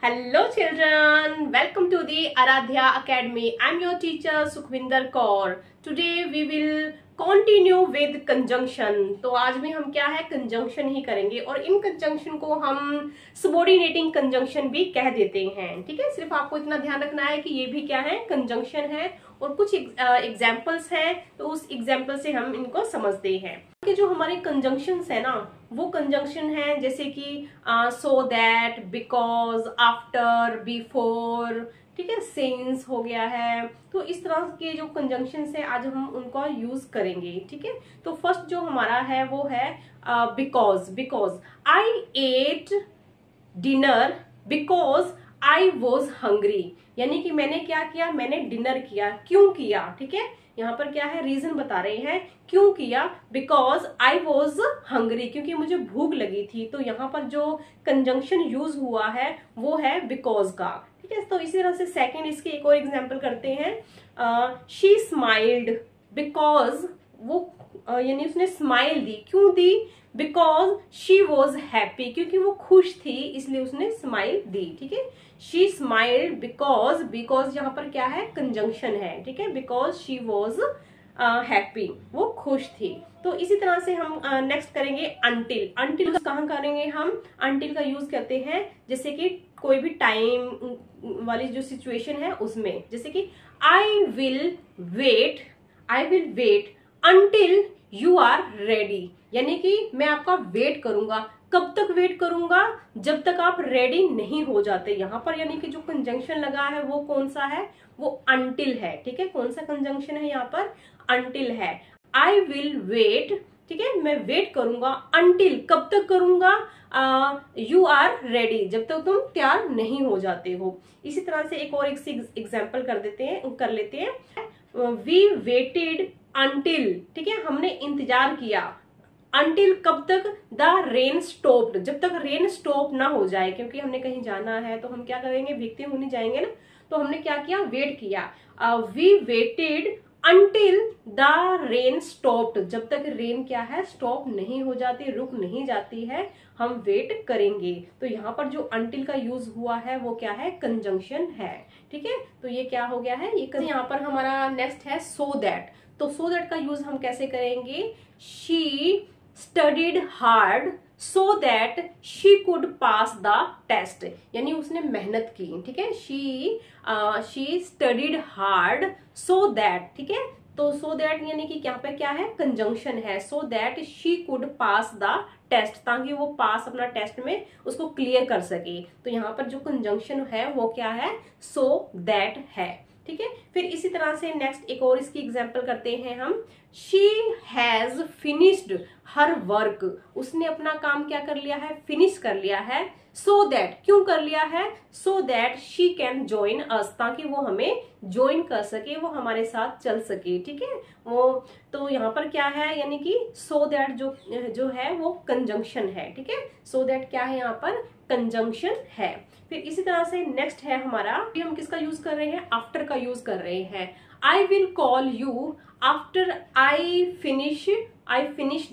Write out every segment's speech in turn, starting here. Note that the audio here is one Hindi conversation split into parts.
Hello children, welcome to the Aradhya Academy. I am your teacher Sukhvinder Kaur. Today we will continue with conjunction. तो आज भी हम क्या है conjunction ही करेंगे और इन conjunction को हम subordinating conjunction भी कह देते हैं. ठीक है, सिर्फ आपको इतना ध्यान रखना है कि ये भी क्या है conjunction है और कुछ एग्जाम्पल्स हैं तो उस एग्जाम्पल से हम इनको समझते हैं कि जो हमारे कंजंक्शंस है ना वो कंजंक्शन है जैसे कि so that, because, after, before, ठीक है, सिंस हो गया है. तो इस तरह के जो कंजंक्शंस है आज हम उनको यूज करेंगे. ठीक है, तो फर्स्ट जो हमारा है वो है because I at dinner because I was hungry. यानी कि मैंने क्या किया, मैंने डिनर किया. क्यों किया? ठीक है, यहाँ पर क्या है, रीजन बता रहे हैं क्यों किया. बिकॉज आई वॉज हंग्री, क्योंकि मुझे भूख लगी थी. तो यहाँ पर जो कंजंक्शन यूज हुआ है वो है बिकॉज का. ठीक है, तो इसी तरह से सेकंड इसके एक और एग्जांपल करते हैं. शी स्माइल्ड बिकॉज वो यानी उसने स्माइल दी. क्यों दी? बिकॉज शी वॉज हैप्पी, क्योंकि वो खुश थी इसलिए उसने स्माइल दी. ठीक है, शी स्माइल्ड बिकॉज यहाँ पर क्या है, कंजंक्शन है. ठीक है, बिकॉज शी वॉज हैप्पी, वो खुश थी. तो इसी तरह से हम नेक्स्ट करेंगे अंटिल कहाँ करेंगे हम? अंटिल का यूज करते हैं जैसे कि कोई भी टाइम वाली जो सिचुएशन है उसमें, जैसे कि I will wait until you are ready. यानी कि मैं आपका वेट करूंगा. कब तक वेट करूंगा? जब तक आप रेडी नहीं हो जाते. यहाँ पर यानी कि जो कंजंक्शन लगा है वो कौन सा है? वो अंटिल है. ठीक है, कौन सा कंजंक्शन है यहाँ पर? अंटिल है. आई विल वेट, ठीक है, मैं वेट करूंगा. अंटिल, कब तक करूंगा? यू आर रेडी, जब तक तुम तैयार नहीं हो जाते हो. इसी तरह से एक और एग्जाम्पल कर लेते हैं. वी वेटेड अंटिल, ठीक है, हमने इंतजार किया. अंटिल कब तक? द रेन स्टॉप्ड, जब तक रेन स्टॉप ना हो जाए. क्योंकि हमने कहीं जाना है तो हम क्या करेंगे, भीगते हुए नहीं जाएंगे ना. तो हमने क्या किया, वेट किया. We waited until the rain stopped, जब तक रेन क्या है, स्टॉप नहीं हो जाती, रुक नहीं जाती है, हम वेट करेंगे. तो यहाँ पर जो अंटिल का यूज हुआ है वो क्या है, कंजंक्शन है. ठीक है, तो ये क्या हो गया है, ये यहाँ पर हमारा नेक्स्ट है सो दैट. तो सो दैट का यूज हम कैसे करेंगे? She studied hard so that she could pass the test. यानी उसने मेहनत की. ठीक है, she studied hard so that. ठीक है, तो सो दैट यानी कि यहाँ पे क्या है, कंजंक्शन है. So that she could pass the test, ताकि वो पास अपना टेस्ट में उसको क्लियर कर सके. तो यहाँ पर जो कंजंक्शन है वो क्या है, सो दैट है. ठीक है, फिर इसी तरह से नेक्स्ट एक और इसकी एग्जांपल करते हैं हम. She has finished her work, उसने अपना काम क्या कर लिया है, फिनिश कर लिया है. सो दैट, क्यों कर लिया है? So that she can join us, ताकि वो हमें ज्वाइन कर सके, वो हमारे साथ चल सके. ठीक है, वो तो यहाँ पर क्या है, यानी कि सो दैट जो है वो कंजंक्शन है. ठीक है, सो दैट क्या है, यहाँ पर कंजंक्शन है. फिर इसी तरह से नेक्स्ट है हमारा, हम किसका यूज कर रहे हैं, आफ्टर का यूज कर रहे हैं. I will call you after I finish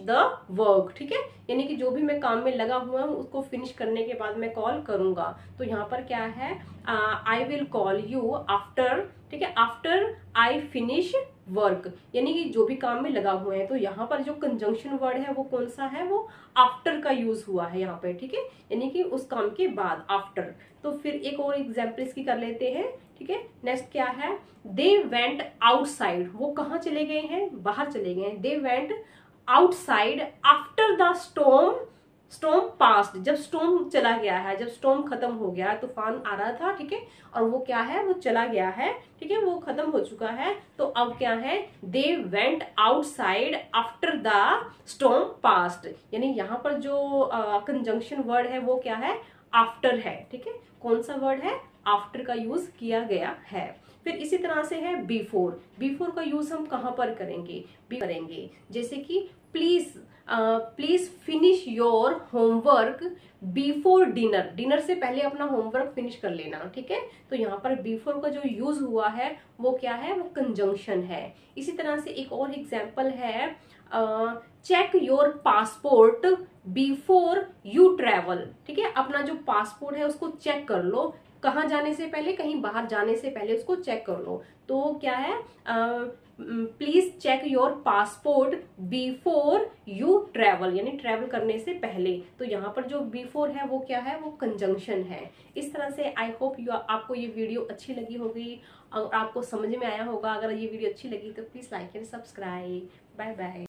the work. ठीक है, यानी कि जो भी मैं काम में लगा हुआ हूँ उसको फिनिश करने के बाद मैं कॉल करूंगा. तो यहाँ पर क्या है, I will call you after, ठीक है, आफ्टर आई फिनिश वर्क, यानी कि जो भी काम में लगा हुए हैं. तो यहाँ पर जो कंजंक्शन वर्ड है वो कौन सा है, वो आफ्टर का यूज हुआ है यहाँ पे. ठीक है, यानी कि उस काम के बाद, आफ्टर. तो फिर एक और एग्जाम्पल इसकी कर लेते हैं. ठीक है, नेक्स्ट क्या है, दे वेंट आउटसाइड, वो कहाँ चले गए हैं, बाहर चले गए हैं. They went outside after the storm past, जब स्टॉर्म चला गया है, जब स्टॉर्म खत्म हो गया, तूफान आ रहा था. ठीक है, और वो क्या है, वो चला गया है. ठीक है, वो खत्म हो चुका है. तो अब क्या है, they went outside after the storm past, यानी यहाँ पर जो कंजंक्शन वर्ड है वो क्या है, आफ्टर है. ठीक है, कौन सा वर्ड है, आफ्टर का यूज किया गया है. फिर इसी तरह से है बिफोर का यूज हम कहाँ पर करेंगे, जैसे कि please finish your homework before dinner से पहले अपना होमवर्क फिनिश कर लेना. ठीक है, तो यहाँ पर बिफोर का जो यूज हुआ है वो क्या है, वो कंजंक्शन है. इसी तरह से एक और एग्जाम्पल है, check your passport before you travel. ठीक है, अपना जो पासपोर्ट है उसको चेक कर लो, कहाँ जाने से पहले, कहीं बाहर जाने से पहले उसको चेक कर लो। तो क्या है, please check your passport before you travel, यानी ट्रेवल करने से पहले। तो यहाँ पर जो बिफोर है वो क्या है, वो कंजंक्शन है। इस तरह से आई होप आपको ये वीडियो अच्छी लगी होगी और आपको समझ में आया होगा। अगर ये वीडियो अच्छी लगी तो please like and subscribe. Bye bye.